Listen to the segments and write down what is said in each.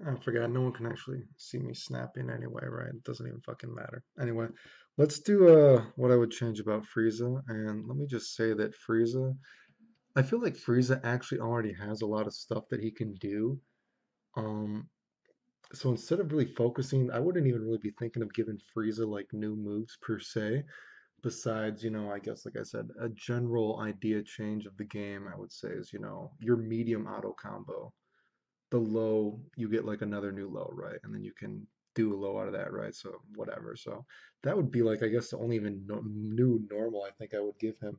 I forgot, no one can actually see me snapping anyway, right? It doesn't even fucking matter. Anyway, let's do what I would change about Frieza, and let me just say that Frieza, I feel like Frieza actually already has a lot of stuff that he can do. Um, so instead of really focusing, I wouldn't even really be thinking of giving Frieza like new moves per se. Besides, I guess like I said, a general idea change of the game, I would say is, your medium auto combo. The low, you get like another new low, right? And then you can do a low out of that, right? So whatever. So that would be like, I guess the only even no, new normal I think I would give him,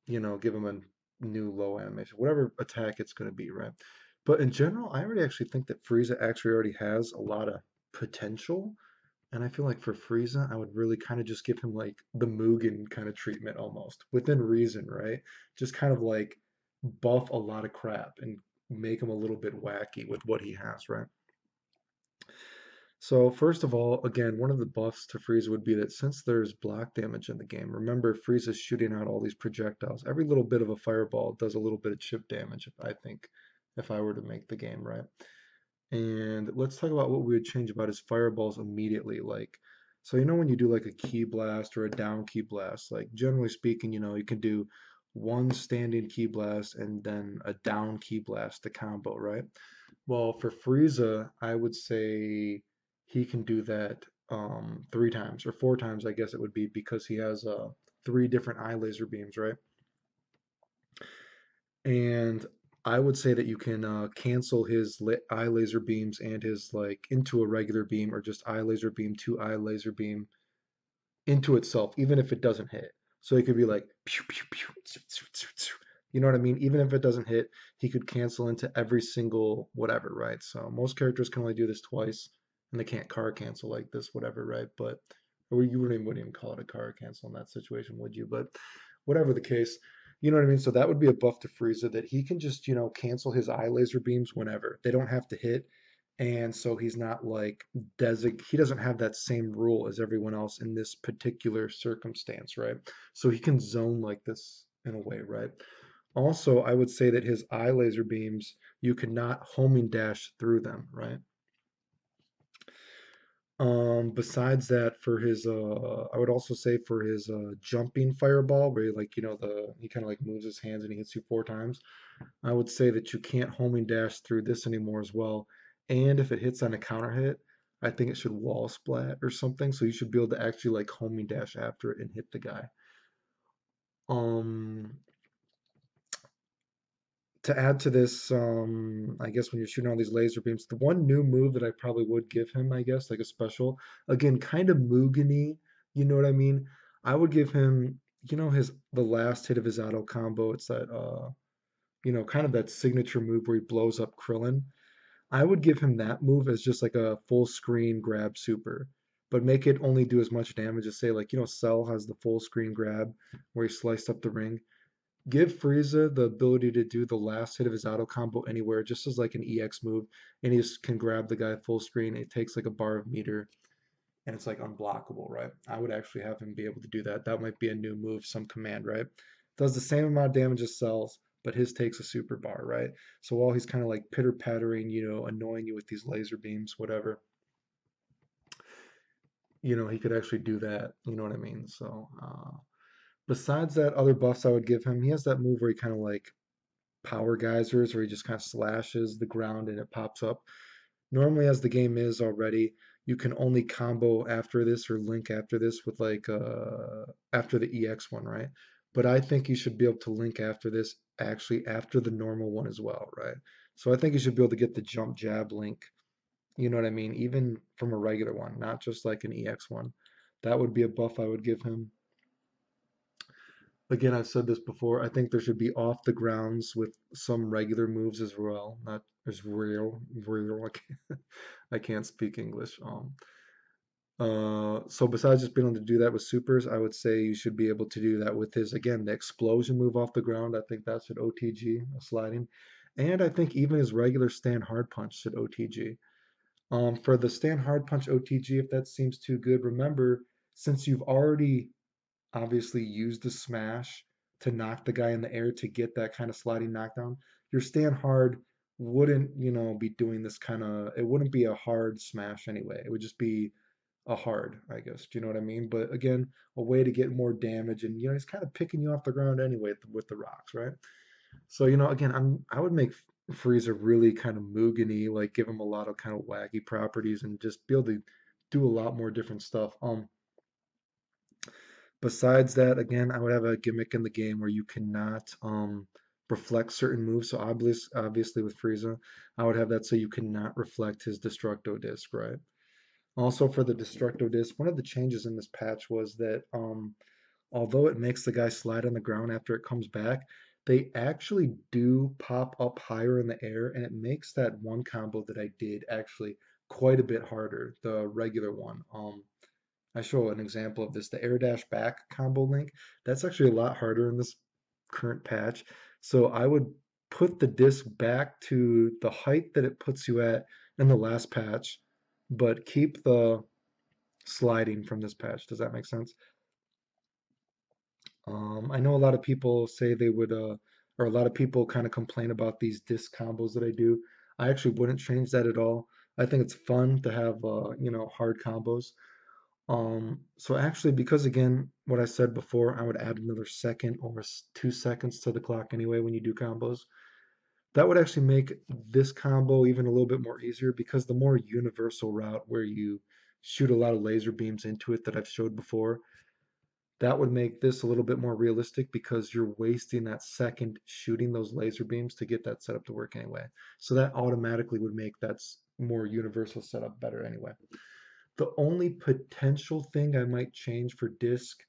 give him a new low animation, whatever attack it's going to be, right? But in general, I already actually think that Frieza actually already has a lot of potential. And I feel like for Frieza, I would really kind of just give him like the Mugen kind of treatment almost, within reason, right? Just kind of like buff a lot of crap and make him a little bit wacky with what he has, right? So first of all, again, one of the buffs to Frieza would be that since there's block damage in the game, remember Frieza's shooting out all these projectiles. Every little bit of a fireball does a little bit of chip damage, I think, if I were to make the game, right? And let's talk about what we would change about his fireballs immediately. Like, so when you do like a key blast or a down key blast, like generally speaking, you can do one standing key blast and then a down key blast to combo, right? Well, for Frieza, I would say he can do that three times or four times, I guess it would be, because he has three different eye laser beams, right? And I would say that you can cancel his eye laser beams and his like into a regular beam or just eye laser beam to eye laser beam into itself, even if it doesn't hit. So it could be like pew, pew, pew, tsu, tsu, tsu, tsu. You know what I mean? Even if it doesn't hit, he could cancel into every single whatever, right? So most characters can only do this twice, and they can't car cancel like this, whatever, right? But or you wouldn't even call it a car cancel in that situation, would you? But whatever the case, you know what I mean? So that would be a buff to Frieza that he can just, cancel his eye laser beams whenever. They don't have to hit. And so he's not like he doesn't have that same rule as everyone else in this particular circumstance, right? So he can zone like this in a way, right? Also, I would say that his eye laser beams, you cannot homing dash through them, right? Besides that, for his I would also say for his jumping fireball, where he like, he kind of like moves his hands and he hits you four times. I would say that you can't homing dash through this anymore as well. And if it hits on a counter hit, I think it should wall splat or something. So you should be able to actually like homing dash after it and hit the guy. Um, to add to this, I guess when you're shooting all these laser beams, the one new move that I probably would give him, I guess, like a special, again, kind of Mugen-y, you know what I mean? I would give him, the last hit of his auto combo. It's that, kind of that signature move where he blows up Krillin. I would give him that move as just like a full screen grab super, but make it only do as much damage as say like Cell has the full screen grab where he sliced up the ring. Give Frieza the ability to do the last hit of his auto combo anywhere, just as like an EX move, and he just can grab the guy full screen. It takes like a bar of meter, and it's like unblockable, right? I would actually have him be able to do that. That might be a new move, some command, right? Does the same amount of damage as Cell's, but his takes a super bar, right? So while he's kind of like pitter pattering, annoying you with these laser beams, whatever, he could actually do that. You know what I mean? So besides that, other buffs I would give him, he has that move where he kind of like power geysers, where he just kind of slashes the ground and it pops up. Normally, as the game is already, you can only combo after this or link after this with like after the EX one, right? But I think you should be able to link after this actually after the normal one as well, right? So I think you should be able to get the jump jab link, you know what I mean? Even from a regular one, not just like an EX one. That would be a buff I would give him. Again, I've said this before. I think there should be off the grounds with some regular moves as well, not as real. I can't speak English. So besides just being able to do that with supers, I would say you should be able to do that with his, again, the explosion move off the ground. I think that should OTG, a sliding. And I think even his regular stand hard punch should OTG. For the stand hard punch OTG, if that seems too good, remember, since you've already obviously used the smash to knock the guy in the air to get that kind of sliding knockdown, your stand hard wouldn't, be doing this kind of, it wouldn't be a hard smash anyway. It would just be a hard, I guess. Do you know what I mean? But again, a way to get more damage, and he's kind of picking you off the ground anyway with the rocks, right? So, again, I would make Frieza really kind of Mugen-y, like give him a lot of kind of wacky properties and just be able to do a lot more different stuff. Besides that, again, I would have a gimmick in the game where you cannot reflect certain moves. So obviously with Frieza, I would have that so you cannot reflect his Destructo Disc, right? Also for the Destructo Disc, one of the changes in this patch was that although it makes the guy slide on the ground after it comes back, they actually do pop up higher in the air, and it makes that one combo that I did actually quite a bit harder, the regular one. I show an example of this, the air dash back combo link. That's actually a lot harder in this current patch. So I would put the disc back to the height that it puts you at in the last patch, but keep the sliding from this patch. Does that make sense? I know a lot of people say they would, or a lot of people kind of complain about these disc combos that I do. I actually wouldn't change that at all. I think it's fun to have, hard combos. So actually, because again, what I said before, I would add another second or 2 seconds to the clock anyway when you do combos. That would actually make this combo even a little bit more easier because the more universal route where you shoot a lot of laser beams into it that I've showed before, that would make this a little bit more realistic because you're wasting that second shooting those laser beams to get that setup to work anyway. So that automatically would make that more universal setup better anyway. The only potential thing I might change for disc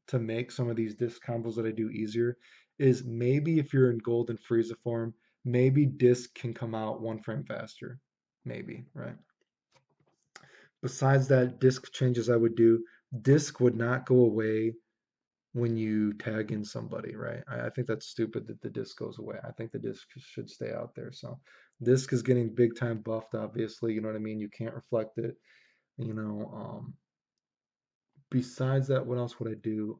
to make some of these disc combos that I do easier is maybe if you're in gold and Frieza form, maybe disc can come out 1 frame faster. Maybe, right? Besides that, disc changes I would do, disc would not go away when you tag in somebody, right? I think that's stupid that the disc goes away. I think the disc should stay out there. So disc is getting big time buffed, obviously. You know what I mean? You can't reflect it. You know, besides that, what else would I do?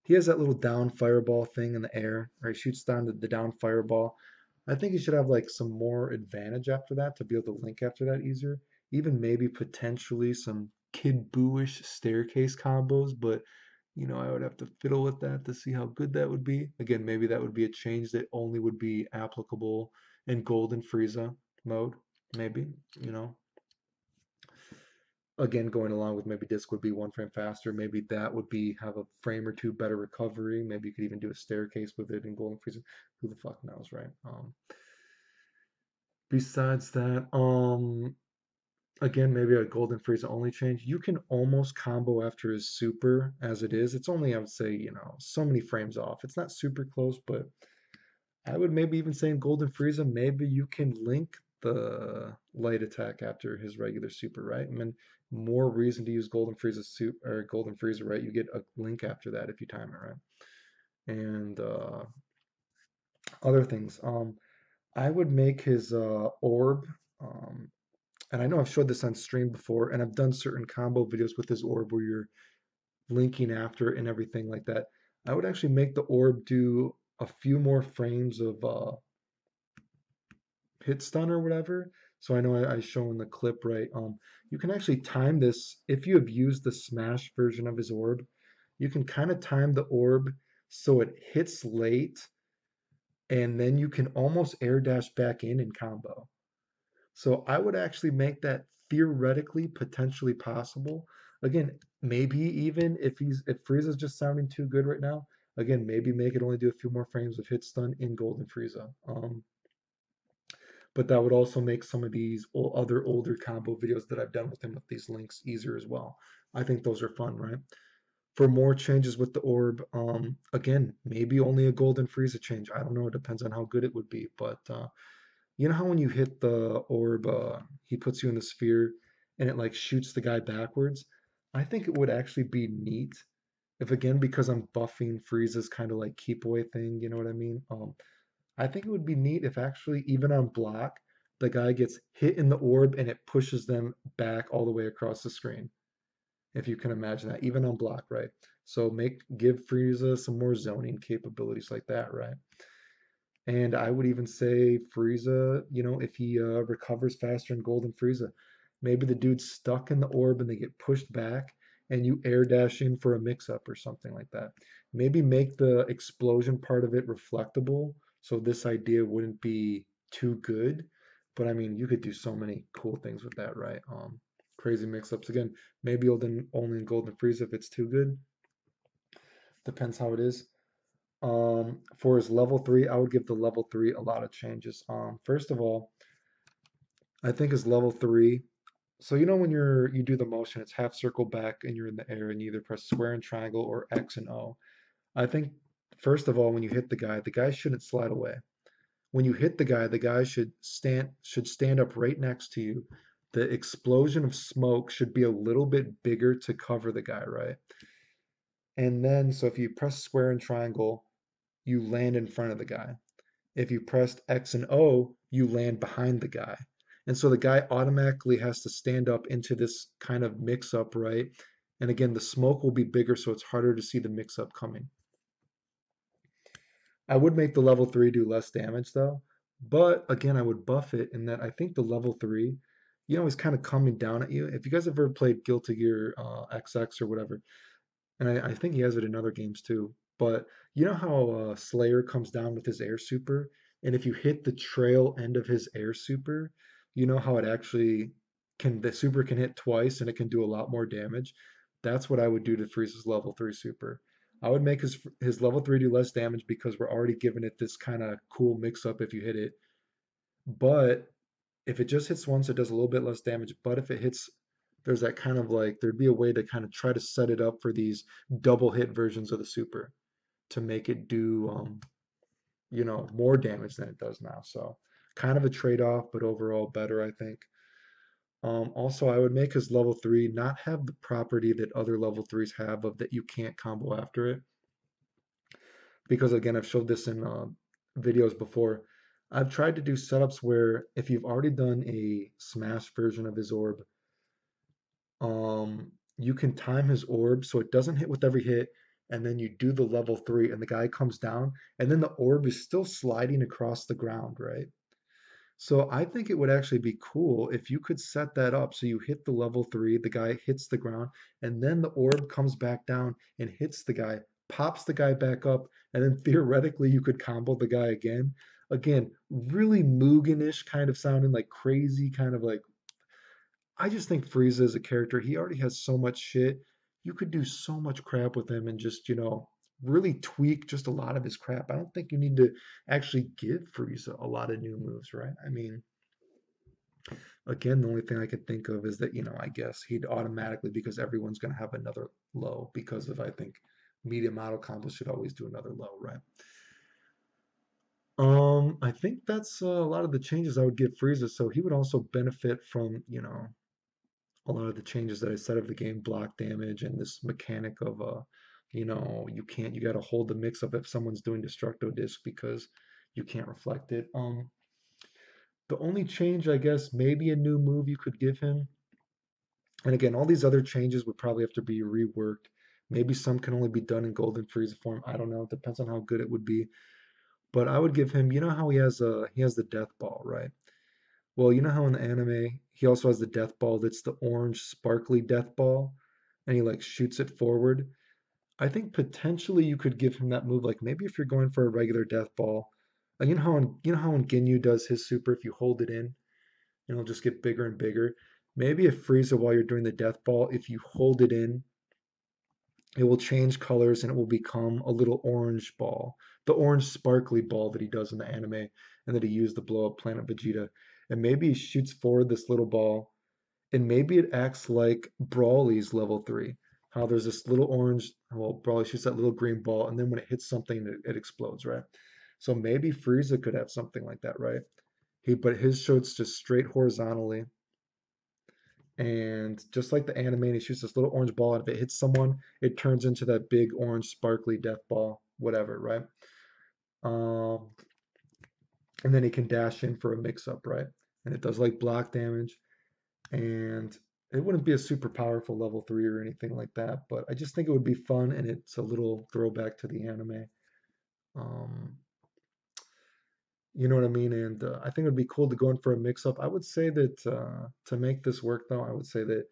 He has that little down fireball thing in the air, or he shoots down the down fireball. I think he should have like some more advantage after that to be able to link after that easier. Even maybe potentially some Kid Booish staircase combos, but I would have to fiddle with that to see how good that would be. Again, maybe that would be a change that only would be applicable in Golden Frieza mode. Maybe, you know. Again, going along with maybe disc would be 1 frame faster. Maybe that would be have a frame or two better recovery. Maybe you could even do a staircase with it in Golden Frieza. Who the fuck knows, right? Besides that, again, maybe a Golden Frieza only change. You can almost combo after his super as it is. It's only, I would say, so many frames off. It's not super close, but I would maybe even say in Golden Frieza, maybe you can link the light attack after his regular super, right? I mean, more reason to use Golden Frieza super or Golden Frieza, right? You get a link after that if you time it right. And other things. I would make his orb. Um, and I know I've showed this on stream before, and I've done certain combo videos with his orb where you're linking after it and everything like that. I would actually make the orb do a few more frames of hit stun or whatever. So I know I show in the clip, right? You can actually time this if you have used the smash version of his orb. You can kind of time the orb so it hits late, and then you can almost air dash back in combo. So I would actually make that theoretically potentially possible. Again, maybe even if Frieza's just sounding too good right now, again, maybe make it only do a few more frames of hit stun in Golden Frieza. But that would also make some of these other older combo videos that I've done with him with these links easier as well. I think those are fun, right? For more changes with the orb, again, maybe only a Golden Frieza change. I don't know. It depends on how good it would be. But you know how when you hit the orb, he puts you in the sphere and it like shoots the guy backwards? I think it would actually be neat if, again, because I'm buffing Frieza's kind of like keep away thing, you know what I mean? I think it would be neat if actually, even on block, the guy gets hit in the orb and it pushes them back all the way across the screen. If you can imagine that, even on block, right? So give Frieza some more zoning capabilities like that, right? And I would even say Frieza, if he recovers faster in Golden Frieza, maybe the dude's stuck in the orb and they get pushed back and you air dash in for a mix up or something like that. Maybe make the explosion part of it reflectable so this idea wouldn't be too good. But I mean, you could do so many cool things with that, right? Crazy mix ups. Again, maybe only in Golden Frieza if it's too good. Depends how it is. For his level three, I would give the level three a lot of changes. First of all, I think his level three. So when you do the motion, it's half circle back and you're in the air and you either press square and triangle or X and O. I think first of all, when you hit the guy shouldn't slide away. When you hit the guy should stand up right next to you. The explosion of smoke should be a little bit bigger to cover the guy, right? And then so if you press square and triangle, you land in front of the guy. If you pressed X and O, you land behind the guy. And so the guy automatically has to stand up into this kind of mix up, right? And again, the smoke will be bigger, so it's harder to see the mix up coming. I would make the level three do less damage though. But again, I would buff it in that I think the level three, is kind of coming down at you. If you guys have ever played Guilty Gear XX or whatever, and I think he has it in other games too. But you know how Slayer comes down with his air super, and if you hit the trail end of his air super, you know how it actually the super can hit twice and it can do a lot more damage. That's what I would do to Frieza's level three super. I would make his level three do less damage because we're already giving it this kind of cool mix up if you hit it. But if it just hits once, it does a little bit less damage. But if it hits, there's that kind of like, there'd be a way to kind of try to set it up for these double hit versions of the super to make it do, more damage than it does now. So kind of a trade-off, but overall better, I think. Also, I would make his level three not have the property that other level threes have of that you can't combo after it. Because again, I've showed this in videos before. I've tried to do setups where if you've already done a smash version of his orb, you can time his orb so it doesn't hit with every hit, and then you do the level three, and the guy comes down, and then the orb is still sliding across the ground, right? So I think it would actually be cool if you could set that up so you hit the level three, the guy hits the ground, and then the orb comes back down and hits the guy, pops the guy back up, and then theoretically you could combo the guy again. Again, really Mugen-ish kind of sounding like crazy, kind of like I just think Frieza is a character. He already has so much shit. You could do so much crap with him and just, really tweak just a lot of his crap. I don't think you need to actually give Frieza a lot of new moves, right? I mean, again, the only thing I could think of is that, I guess he'd automatically, because everyone's going to have another low, because of, I think, medium model combos should always do another low, right? I think that's a lot of the changes I would give Frieza. So he would also benefit from, a lot of the changes that I said of the game, block damage and this mechanic of you got to hold the mix up if someone's doing destructo disc because you can't reflect it. The only change, I guess, maybe a new move you could give him. And again, all these other changes would probably have to be reworked. Maybe some can only be done in Golden Frieza form. I don't know. It depends on how good it would be. But I would give him, how he has the death ball, right? Well, you know how in the anime he also has the death ball that's the orange sparkly death ball and he like shoots it forward. I think potentially you could give him that move like maybe if you're going for a regular death ball. And you know how when Ginyu does his super if you hold it in, it'll just get bigger and bigger. Maybe if Frieza while you're doing the death ball, if you hold it in, it will change colors and it will become a little orange ball. The orange sparkly ball that he does in the anime and that he used to blow up Planet Vegeta. And maybe he shoots forward this little ball and maybe it acts like Brawly's level 3. How there's this little orange, well, Brawly shoots that little green ball, and then when it hits something, it explodes, right? So maybe Frieza could have something like that, right? But his shoots just straight horizontally, and just like the anime, he shoots this little orange ball, and if it hits someone, it turns into that big orange sparkly death ball, whatever, right? Um, and then he can dash in for a mix-up, right? And it does like block damage, and it wouldn't be a super powerful level 3 or anything like that, but I just think it would be fun and it's a little throwback to the anime. Um, You know what I mean? And I think it would be cool to go in for a mix-up. I would say that to make this work, though, I would say that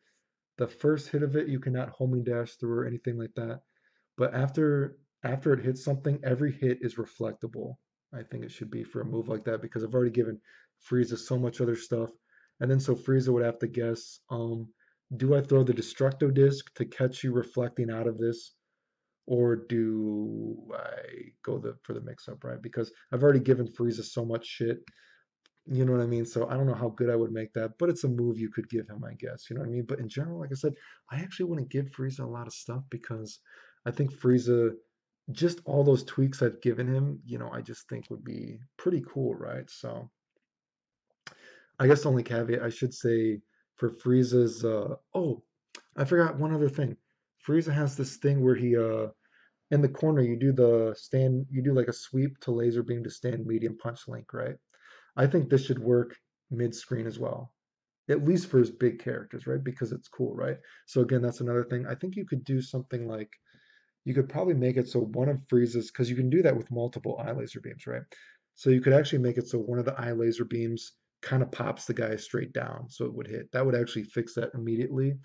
the first hit of it you cannot homing dash through or anything like that. But after it hits something, every hit is reflectable. I think it should be for a move like that because I've already given Frieza so much other stuff. And then so Frieza would have to guess, do I throw the Destructo Disc to catch you reflecting out of this? Or do I go for the mix up, right? Because I've already given Frieza so much shit. You know what I mean? So I don't know how good I would make that, but it's a move you could give him, I guess. You know what I mean? But in general, like I said, I actually wouldn't give Frieza a lot of stuff because I think Frieza, just all those tweaks I've given him, I just think would be pretty cool, right? So I guess the only caveat I should say for Frieza's, oh, I forgot one other thing. Frieza has this thing where he, in the corner, you do like a sweep to laser beam to stand medium punch link, right? I think this should work mid screen as well, at least for his big characters, right? Because it's cool, right? So again, that's another thing. I think you could do something like you could probably make it so one of Frieza's, because you can do that with multiple eye laser beams, right? So you could actually make it so one of the eye laser beams kind of pops the guy straight down, so it would hit. That would actually fix that immediately.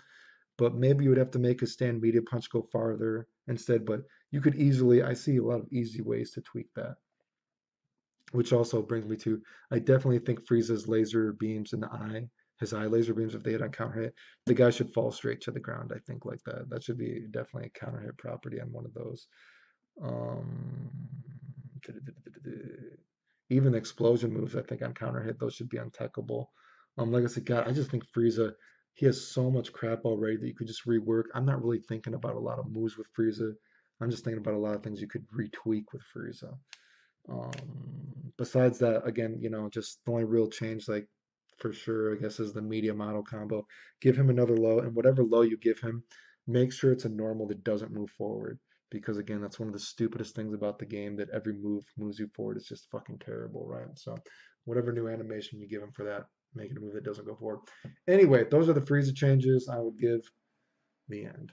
But maybe you would have to make his stand medium punch go farther instead. But you could easily, I see a lot of easy ways to tweak that. Which also brings me to, I definitely think Frieza's laser beams in the eye, his eye laser beams, if they hit on counter hit, the guy should fall straight to the ground. I think like that. That should be definitely a counter hit property on one of those. Um, even explosion moves, I think on counter hit, those should be untechable. Like I said, God, I just think Frieza, he has so much crap already that you could just rework. I'm not really thinking about a lot of moves with Frieza. I'm just thinking about a lot of things you could retweak with Frieza. Besides that, again, just the only real change, like for sure, I guess, is the media model combo. Give him another low, and whatever low you give him, make sure it's a normal that doesn't move forward. Because again, that's one of the stupidest things about the game that every move moves you forward. It's just fucking terrible, right? So, whatever new animation you give him for that, make it a move that doesn't go forward. Anyway, those are the Frieza changes I would give the end.